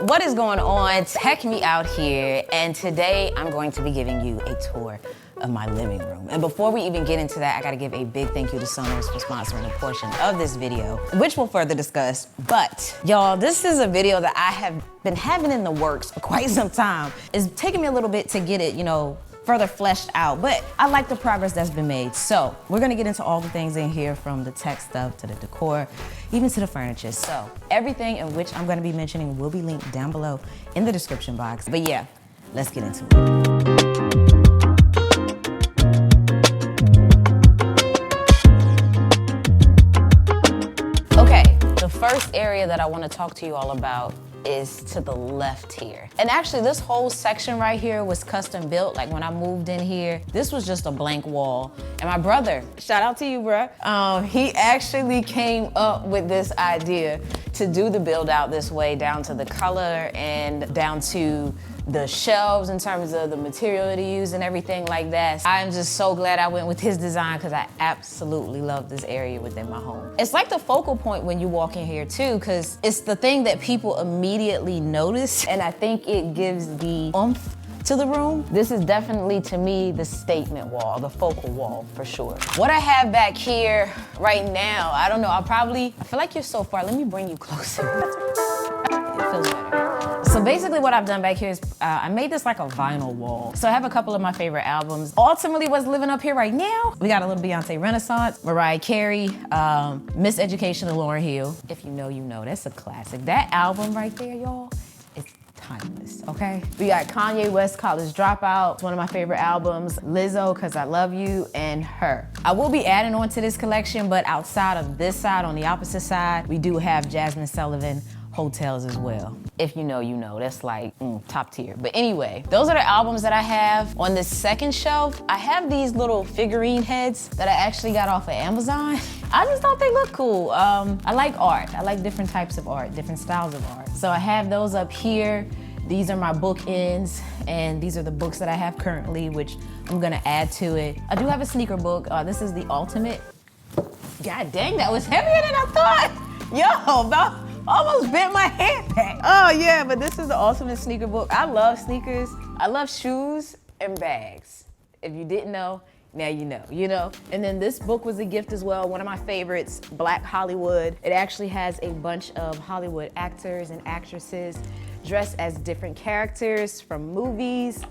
What is going on? Tech Me out here, and today I'm going to be giving you a tour of my living room. And before we even get into that, I gotta give a big thank you to Sonos for sponsoring a portion of this video, which we'll further discuss. But y'all, this is a video that I have been having in the works for quite some time. It's taken me a little bit to get it, further fleshed out, but I like the progress that's been made. So we're gonna get into all the things in here, from the tech stuff to the decor, even to the furniture. So everything in which I'm gonna be mentioning will be linked down below in the description box. But yeah, let's get into it. The first area that I want to talk to you all about is to the left here. And actually this whole section right here was custom built. Like when I moved in here, this was just a blank wall. And my brother, shout out to you, bruh, he actually came up with this idea to do the build out this way, down to the color and down to the shelves in terms of the material to use and everything like that. I'm just so glad I went with his design because I absolutely love this area within my home. It's like the focal point when you walk in here too, because it's the thing that people immediately notice, and I think it gives the oomph to the room. This is definitely, to me, the statement wall, the focal wall for sure. What I have back here right now, I don't know, I feel like you're so far. Let me bring you closer. It feels better. So basically what I've done back here is I made this like a vinyl wall. So I have a couple of my favorite albums. Ultimately what's living up here right now, we got a little Beyonce Renaissance, Mariah Carey, Miss Education of Lauryn Hill. If you know, you know, that's a classic. That album right there, y'all, is timeless, okay? We got Kanye West, College Dropout. It's one of my favorite albums. Lizzo, Cause I Love You, and Her. I will be adding on to this collection, but outside of this side, on the opposite side, we do have Jasmine Sullivan Hotels as well. If you know, you know. That's like top tier. But anyway, those are the albums that I have. On this second shelf, I have these little figurine heads that I actually got off of Amazon. I just thought they look cool. I like art. I like different types of art, different styles of art. So I have those up here. These are my bookends, and these are the books that I have currently, which I'm gonna add to it. I do have a sneaker book. This is the Ultimate. God dang, that was heavier than I thought. Yo, about almost bent my hand back. Oh yeah, but this is the Ultimate sneaker book. I love sneakers. I love shoes and bags. If you didn't know, now you know, And then this book was a gift as well, one of my favorites, Black Hollywood. It actually has a bunch of Hollywood actors and actresses dressed as different characters from movies.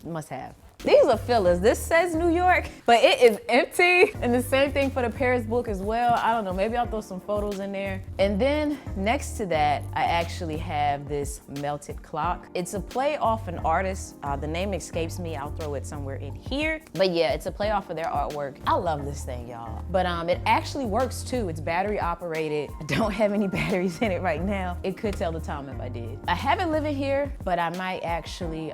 Must have. These are fillers. This says New York, but it is empty. And the same thing for the Paris book as well. I don't know, maybe I'll throw some photos in there. And then next to that, I actually have this melted clock. It's a play off an artist. The name escapes me. I'll throw it somewhere in here. But yeah, it's a play off of their artwork. I love this thing, y'all. But it actually works too. It's battery operated. I don't have any batteries in it right now. It could tell the time if I did. I have it living here, but I might actually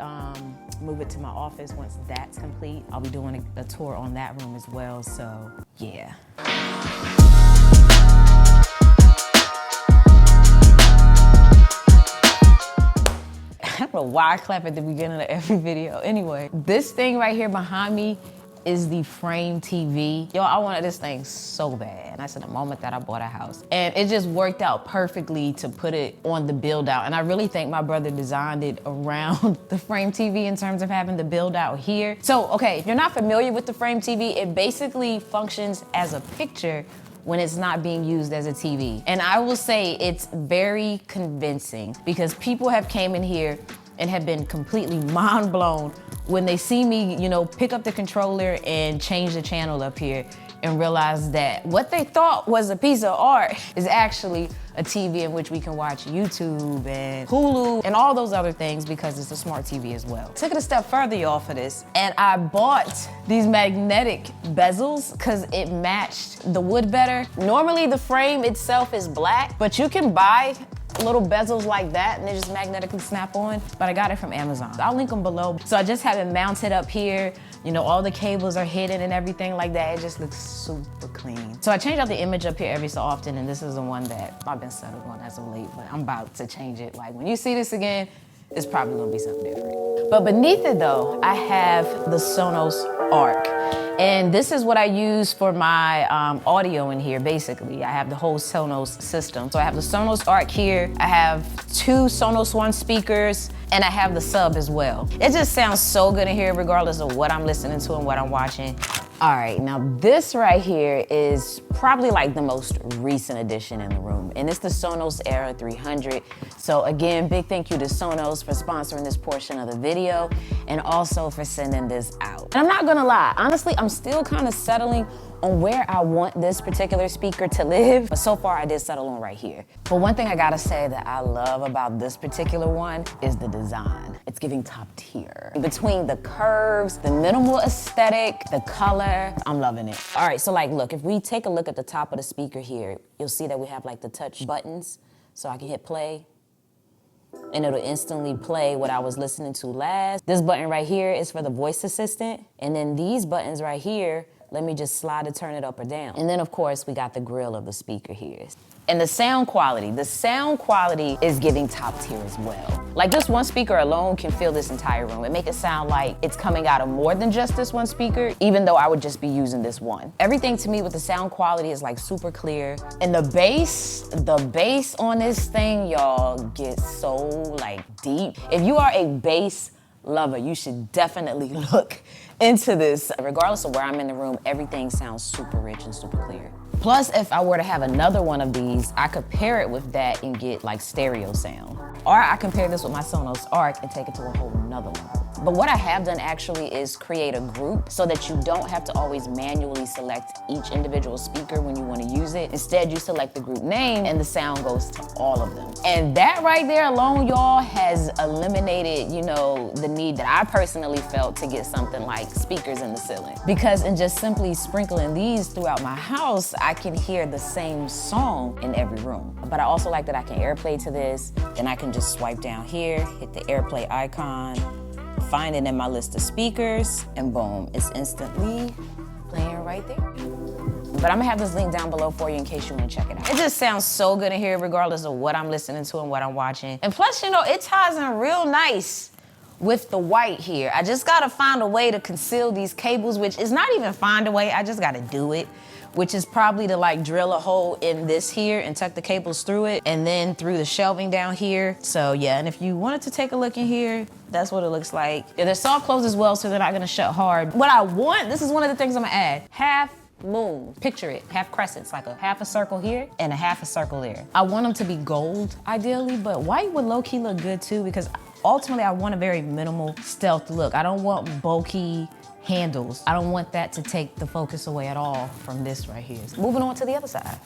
move it to my office once that's complete. I'll be doing a tour on that room as well, so yeah. I don't know why I clap at the beginning of every video. Anyway, this thing right here behind me is the frame TV. Yo, I wanted this thing so bad. And that's the moment that I bought a house. And it just worked out perfectly to put it on the build out. And I really think my brother designed it around the frame TV in terms of having the build out here. So, okay, if you're not familiar with the frame TV, it basically functions as a picture when it's not being used as a TV. And I will say it's very convincing, because people have came in here and have been completely mind blown when they see me, pick up the controller and change the channel up here and realize that what they thought was a piece of art is actually a TV in which we can watch YouTube and Hulu and all those other things, because it's a smart TV as well. Took it a step further, y'all, for this, and I bought these magnetic bezels because it matched the wood better. Normally the frame itself is black, but you can buy little bezels like that and they just magnetically snap on, but I got it from Amazon. I'll link them below. So I just have it mounted up here. All the cables are hidden and everything like that. It just looks super clean. So I change out the image up here every so often, and this is the one that I've been settled on as of late, but I'm about to change it. Like when you see this again, it's probably gonna be something different. But beneath it though, I have the Sonos Arc. And this is what I use for my audio in here, basically. I have the whole Sonos system. So I have the Sonos Arc here, I have 2 Sonos One speakers, and I have the sub as well. It just sounds so good in here regardless of what I'm listening to and what I'm watching. All right, now this right here is probably like the most recent addition in the room, and it's the Sonos Era 300. So again, big thank you to Sonos for sponsoring this portion of the video and also for sending this out. And I'm not gonna lie, honestly, I'm still kind of settling on where I want this particular speaker to live, but so far I did settle on right here. But one thing I gotta say that I love about this particular one is the design. It's giving top tier. Between the curves, the minimal aesthetic, the color, I'm loving it. All right, so like, look, if we take a look at the top of the speaker here, you'll see that we have like the touch buttons, so I can hit play, and it'll instantly play what I was listening to last. This button right here is for the voice assistant, and then these buttons right here, let me just slide to turn it up or down. And then of course, we got the grill of the speaker here. And the sound quality is giving top tier as well. Like this one speaker alone can fill this entire room and make it sound like it's coming out of more than just this one speaker, even though I would just be using this one. Everything to me with the sound quality is like super clear. And the bass on this thing, y'all, gets so like deep. If you are a bass lover, you should definitely look into this. Regardless of where I'm in the room, everything sounds super rich and super clear. Plus, if I were to have another one of these, I could pair it with that and get like stereo sound. Or I can pair this with my Sonos Arc and take it to a whole nother level. But what I have done actually is create a group so that you don't have to always manually select each individual speaker when you want to use it. Instead, you select the group name and the sound goes to all of them. And that right there alone, y'all, has eliminated, you know, the need that I personally felt to get something like speakers in the ceiling. Because in just simply sprinkling these throughout my house, I can hear the same song in every room. But I also like that I can AirPlay to this, then I can just swipe down here, hit the AirPlay icon, find it in my list of speakers, and boom, it's instantly playing right there. But I'm gonna have this link down below for you in case you wanna check it out. It just sounds so good in here regardless of what I'm listening to and what I'm watching. And plus, you know, it ties in real nice with the white here. I just gotta find a way to conceal these cables, which is not even find a way, I just gotta do it, which is probably to like drill a hole in this here and tuck the cables through it and then through the shelving down here. So yeah, and if you wanted to take a look in here, that's what it looks like. Yeah, they're soft close as well, so they're not gonna shut hard. What I want, this is one of the things I'm gonna add, half moon. Picture it, half crescents, like a half a circle here and a half a circle there. I want them to be gold, ideally, but white would low-key look good too, because ultimately I want a very minimal stealth look. I don't want bulky handles. I don't want that to take the focus away at all from this right here. So moving on to the other side.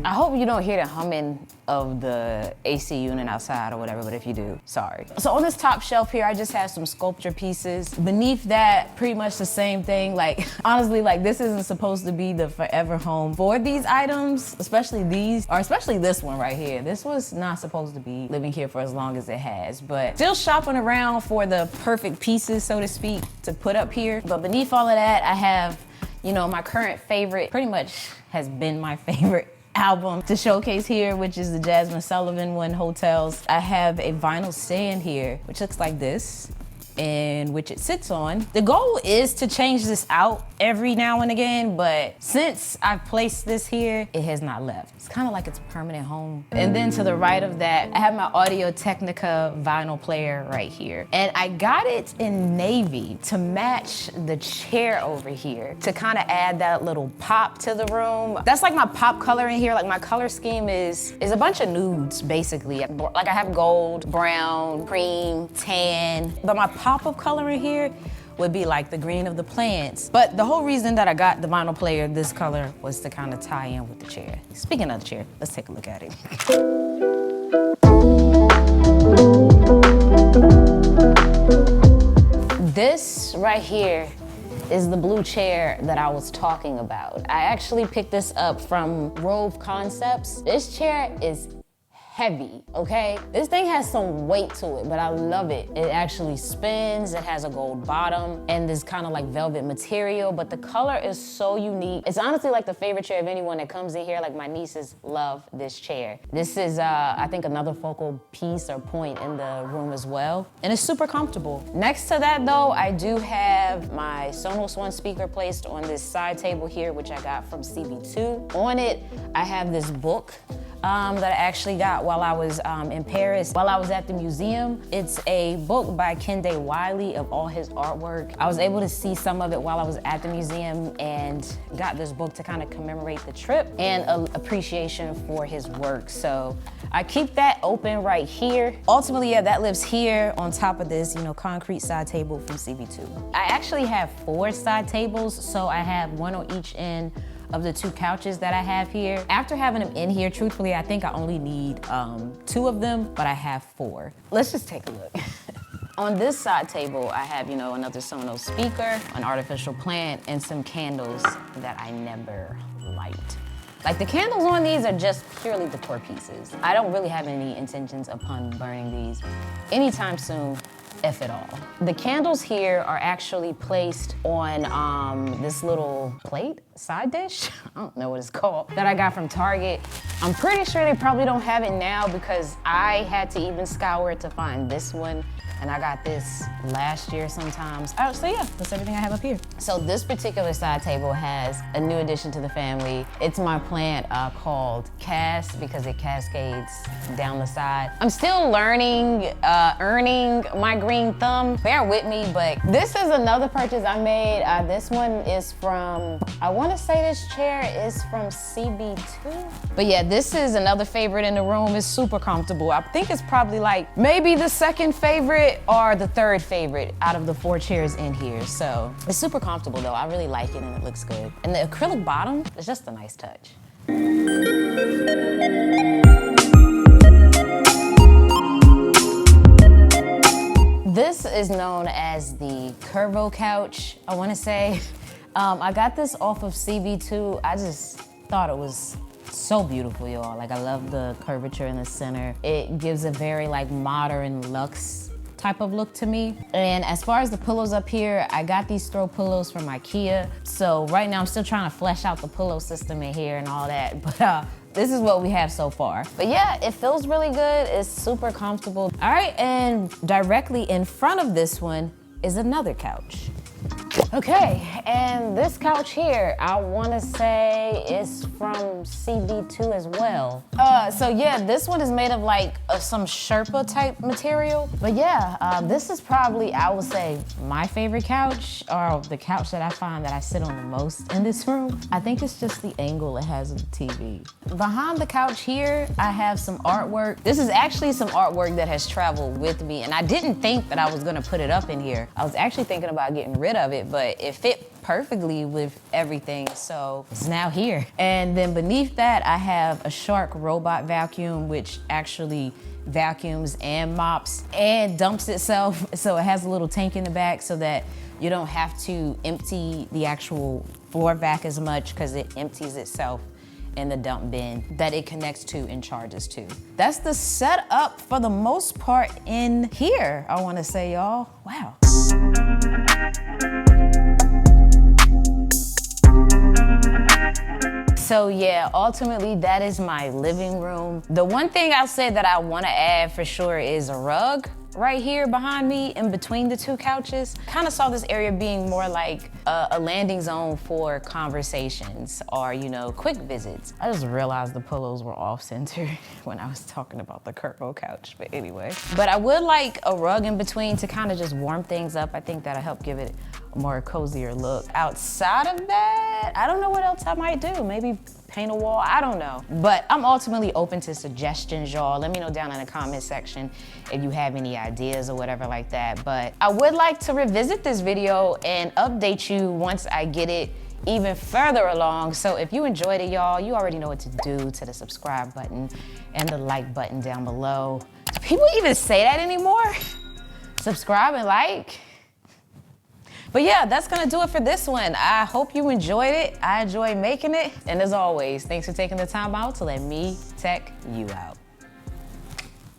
I hope you don't hear the humming of the AC unit outside or whatever, but if you do, sorry. So on this top shelf here, I just have some sculpture pieces. Beneath that, pretty much the same thing. Like, honestly, like this isn't supposed to be the forever home for these items, especially these, or especially this one right here. This was not supposed to be living here for as long as it has, but still shopping around for the perfect pieces, so to speak, to put up here. But beneath all of that, I have, you know, my current favorite, pretty much has been my favorite album to showcase here, which is the Jasmine Sullivan one, Hotels. I have a vinyl stand here, which looks like this, and which it sits on. The goal is to change this out every now and again, but since I've placed this here, it has not left. It's kind of like it's a permanent home. And then to the right of that, I have my Audio Technica vinyl player right here. And I got it in navy to match the chair over here, to kind of add that little pop to the room. That's like my pop color in here. Like my color scheme is a bunch of nudes, basically. Like I have gold, brown, cream, tan, but my pop of color in here would be like the green of the plants. But the whole reason that I got the vinyl player this color was to kind of tie in with the chair. Speaking of the chair, let's take a look at it. This right here is the blue chair that I was talking about. I actually picked this up from Rove Concepts. This chair is heavy, okay? This thing has some weight to it, but I love it. It actually spins, it has a gold bottom, and this kind of like velvet material, but the color is so unique. It's honestly like the favorite chair of anyone that comes in here. Like my nieces love this chair. This is, I think, another focal piece or point in the room as well, and it's super comfortable. Next to that though, I do have my Sonos One speaker placed on this side table here, which I got from CB2. On it, I have this book that I actually got while I was in Paris, while I was at the museum. It's a book by Kende Wiley of all his artwork. I was able to see some of it while I was at the museum and got this book to kind of commemorate the trip and an appreciation for his work. So I keep that open right here. Ultimately, yeah, that lives here on top of this, you know, concrete side table from CB2. I actually have 4 side tables, so I have one on each end of the 2 couches that I have here. After having them in here, truthfully, I think I only need 2 of them, but I have 4. Let's just take a look. On this side table, I have, you know, another Sonos speaker, an artificial plant, and some candles that I never light. Like the candles on these are just purely decor pieces. I don't really have any intentions upon burning these anytime soon, if at all. The candles here are actually placed on this little plate, side dish, I don't know what it's called, that I got from Target. I'm pretty sure they probably don't have it now because I had to even scour to find this one, and I got this last year sometimes. Oh, so yeah, that's everything I have up here. So this particular side table has a new addition to the family. It's my plant called Cas because it cascades down the side. I'm still learning, earning my green thumb. Bear with me, but this is another purchase I made. This one is from, I wanna say this chair is from CB2. But yeah, this is another favorite in the room. It's super comfortable. I think it's probably like maybe the second favorite or the third favorite out of the 4 chairs in here. So it's super comfortable though. I really like it and it looks good. And the acrylic bottom is just a nice touch. This is known as the Curvo couch, I wanna say. I got this off of CB2. I just thought it was so beautiful, y'all. Like I love the curvature in the center. It gives a very like modern luxe type of look to me. And as far as the pillows up here, I got these throw pillows from IKEA. So right now I'm still trying to flesh out the pillow system in here and all that, but this is what we have so far. But yeah, it feels really good. It's super comfortable. All right, and directly in front of this one is another couch. Okay, and this couch here, I wanna say is from CB2 as well. So yeah, this one is made of like some Sherpa type material. But yeah, this is probably, I would say, my favorite couch, or the couch that I find that I sit on the most in this room. I think it's just the angle it has of the TV. Behind the couch here, I have some artwork. This is actually some artwork that has traveled with me, and I didn't think that I was gonna put it up in here. I was actually thinking about getting rid of it, but it fit perfectly with everything, so it's now here. And then beneath that, I have a Shark robot vacuum, which actually vacuums and mops and dumps itself. So it has a little tank in the back so that you don't have to empty the actual floor vac as much because it empties itself in the dump bin that it connects to and charges to. That's the setup for the most part in here, I wanna say, y'all. Wow. So yeah, ultimately that is my living room. The one thing I'll say that I wanna add for sure is a rug right here behind me in between the 2 couches. Kind of saw this area being more like a landing zone for conversations or, you know, quick visits. I just realized the pillows were off center when I was talking about the Curvo couch, but anyway. But I would like a rug in between to kind of just warm things up. I think that'll help give it a more cozier look. Outside of that, I don't know what else I might do. Maybe paint a wall, I don't know. But I'm ultimately open to suggestions, y'all. Let me know down in the comment section if you have any ideas or whatever like that. But I would like to revisit this video and update you once I get it even further along. So if you enjoyed it, y'all, you already know what to do to the subscribe button and the like button down below. Do people even say that anymore? Subscribe and like? But yeah, that's gonna do it for this one. I hope you enjoyed it. I enjoyed making it. And as always, thanks for taking the time out to let me tech you out.